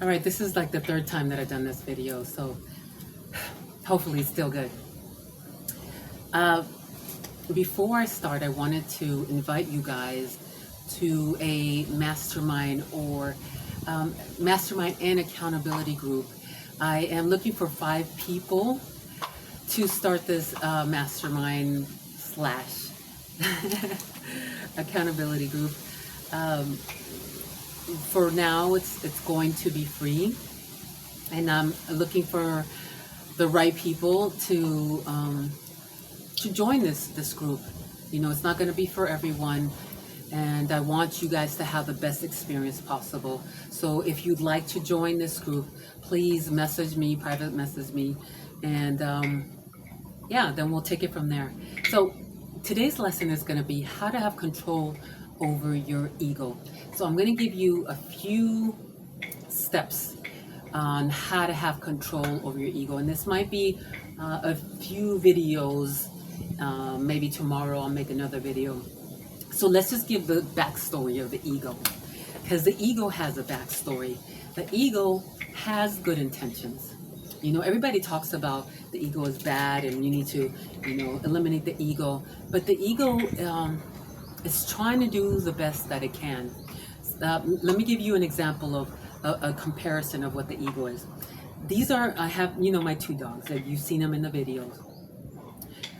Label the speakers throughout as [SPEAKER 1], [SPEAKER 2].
[SPEAKER 1] All right, this is like the third time that I've done this video, so hopefully it's still good. Before I start, I wanted to invite you guys to a mastermind or mastermind and accountability group. I am looking for 5 people to start this mastermind slash accountability group. For now, it's going to be free, and I'm looking for the right people to join this group. You know, it's not going to be for everyone, and I want you guys to have the best experience possible. So if you'd like to join this group, please message me, private message me, and yeah, then we'll take it from there. So today's lesson is going to be how to have control over your ego. So I'm going to give you a few steps on how to have control over your ego, and this might be a few videos. Maybe tomorrow I'll make another video. So let's just give the backstory of the ego, because the ego has a backstory. The ego has good intentions. You know, everybody talks about the ego is bad and you need to, you know, eliminate the ego, but the ego is trying to do the best that it can. Let me give you an example of a comparison of what the ego is. These are, I have, you know, my 2 dogs, that you've seen them in the videos.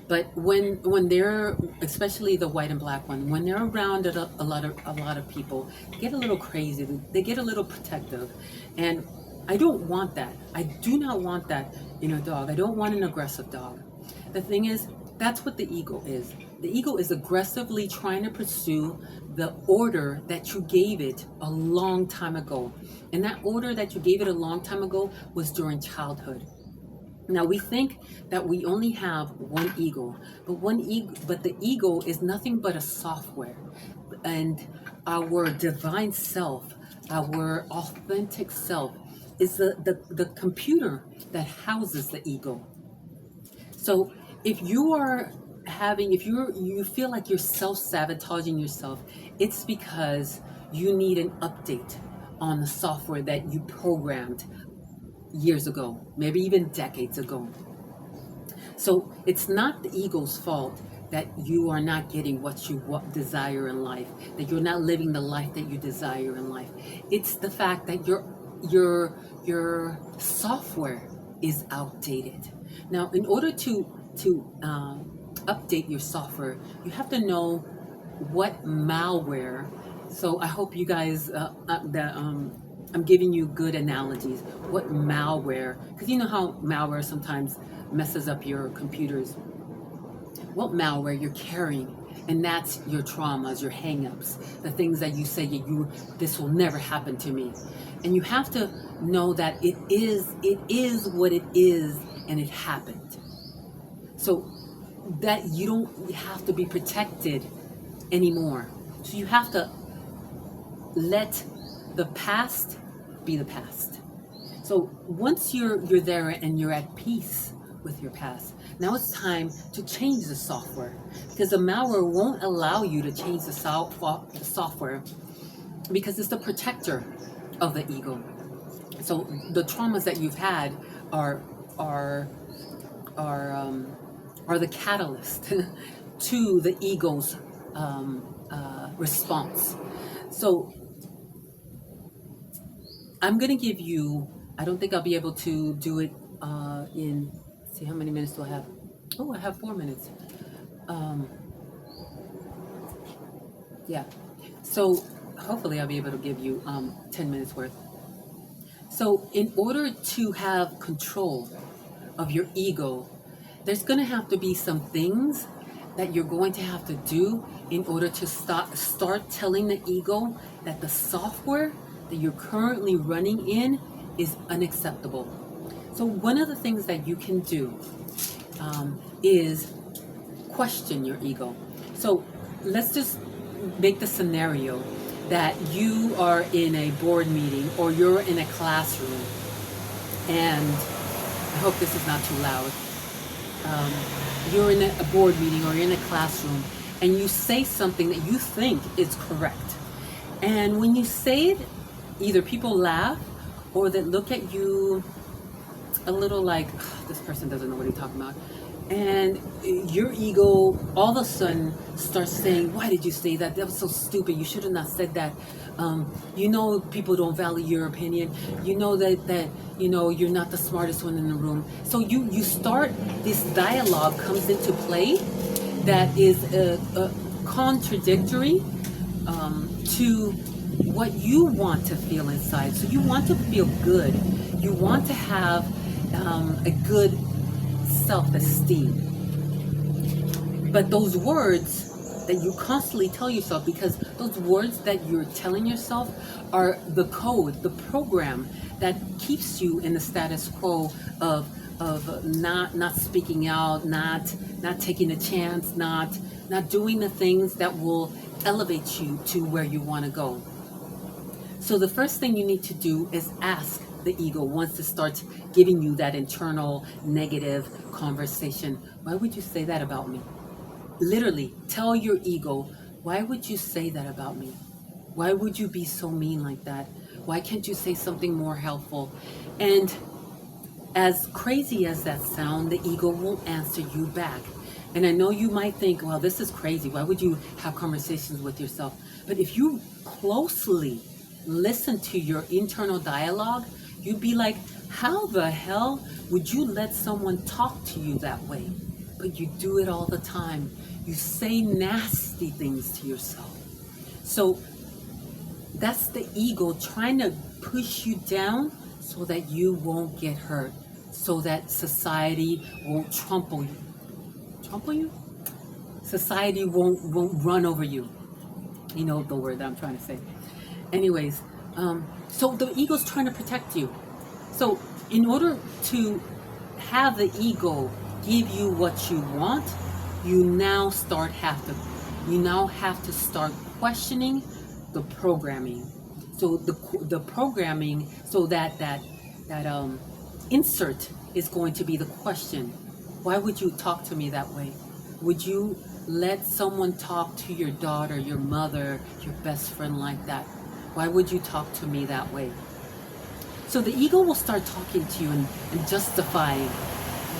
[SPEAKER 1] But when they're, especially the white and black one, when they're around a lot of people, they get a little crazy. They get a little protective, and I don't want that. I do not want that in a dog. I don't want an aggressive dog. The thing is, that's what the ego is. The ego is aggressively trying to pursue the order that you gave it a long time ago. And that order that you gave it a long time ago was during childhood. Now we think that we only have one ego, but the ego is nothing but a software. And our divine self, our authentic self, is the computer that houses the ego. So if you are you feel like you're self-sabotaging yourself, it's because you need an update on the software that you programmed years ago, maybe even decades ago. So it's not the ego's fault that you are not getting what you desire in life, that you're not living the life that you desire in life. It's the fact that your software is outdated. Now, in order to update your software, you have to know what malware. So I hope you guys I'm giving you good analogies. What malware, because you know how malware sometimes messes up your computers. What malware you're carrying, and that's your traumas, your hang-ups, the things that you say this will never happen to me. And you have to know that it is what it is, and it happened. So that you don't have to be protected anymore. So you have to let the past be the past. So once you're there and you're at peace with your past, now it's time to change the software, because the malware won't allow you to change the software, because it's the protector of the ego. So the traumas that you've had are the catalyst to the ego's response. So I'm going to give you, I don't think I'll be able to do it in, see how many minutes do I have? Oh, I have 4 minutes. Yeah. So hopefully I'll be able to give you 10 minutes worth. So in order to have control of your ego, there's going to have to be some things that you're going to have to do in order to start telling the ego that the software that you're currently running in is unacceptable. So one of the things that you can do is question your ego. So let's just make the scenario that you are in a board meeting or you're in a classroom, and I hope this is not too loud. You're in a board meeting or you're in a classroom, and you say something that you think is correct. And when you say it, either people laugh or that look at you a little like, this person doesn't know what he's talking about. And your ego all of a sudden starts saying, why did you say that? That was so stupid. You should have not said that. You know, people don't value your opinion. You know that you know, you're not the smartest one in the room. So you start, this dialogue comes into play that is contradictory to what you want to feel inside. So you want to feel good. You want to have a good self-esteem. But those words that you constantly tell yourself, because those words that you're telling yourself are the code, the program that keeps you in the status quo of not speaking out, not taking a chance, not doing the things that will elevate you to where you want to go. So the first thing you need to do is ask the ego, once it starts giving you that internal negative conversation, why would you say that about me? Literally tell your ego, why would you say that about me? Why would you be so mean like that? Why can't you say something more helpful? And as crazy as that sounds, the ego will answer you back. And I know you might think, well, this is crazy. Why would you have conversations with yourself? But if you closely listen to your internal dialogue, you'd be like, how the hell would you let someone talk to you that way? But you do it all the time. You say nasty things to yourself. So that's the ego trying to push you down so that you won't get hurt, so that society won't trample you. Trample you? Society won't run over you. You know the word that I'm trying to say. Anyways, so the ego's trying to protect you. So in order to have the ego give you what you want, you now have to start questioning the programming. So the programming, so that insert is going to be the question. Why would you talk to me that way? Would you let someone talk to your daughter, your mother, your best friend like that? Why would you talk to me that way? So the ego will start talking to you and justifying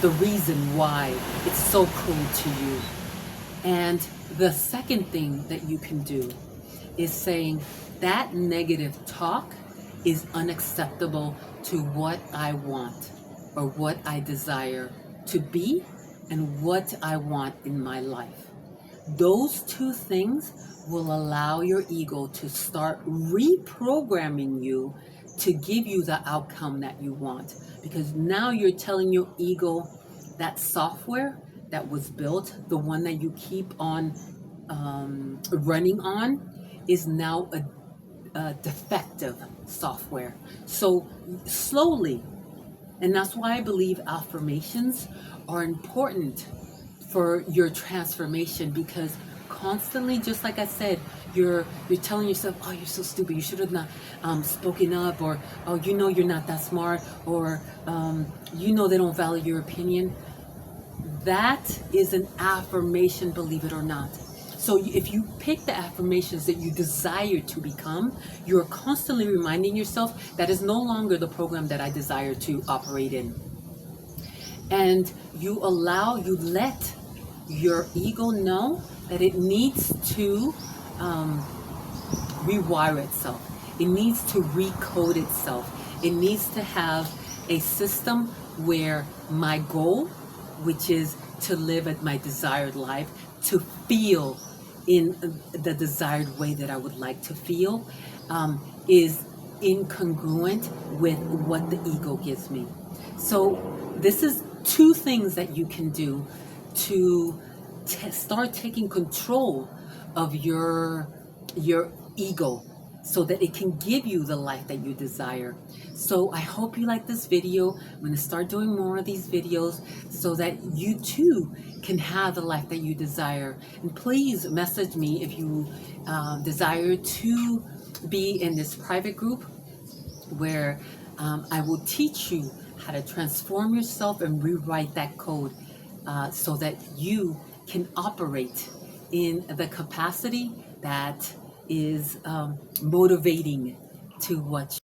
[SPEAKER 1] the reason why it's so cruel to you. And the second thing that you can do is saying that negative talk is unacceptable to what I want or what I desire to be and what I want in my life. Those two things will allow your ego to start reprogramming you to give you the outcome that you want. Because now you're telling your ego that software that was built, the one that you keep on running on, is now a defective software. So slowly, and that's why I believe affirmations are important for your transformation, because constantly, just like I said, you're telling yourself, oh, you're so stupid, you should have not spoken up, or oh, you know you're not that smart, or you know they don't value your opinion. That is an affirmation, believe it or not. So if you pick the affirmations that you desire to become, you're constantly reminding yourself that is no longer the program that I desire to operate in. And you let your ego know that it needs to rewire itself. It needs to recode itself. It needs to have a system where my goal, which is to live at my desired life, to feel in the desired way that I would like to feel, is incongruent with what the ego gives me. So this is two things that you can do to start taking control of your ego, so that it can give you the life that you desire. So I hope you like this video. I'm going to start doing more of these videos so that you too can have the life that you desire. And please message me if you desire to be in this private group where I will teach you how to transform yourself and rewrite that code so that you can operate in the capacity that is motivating to what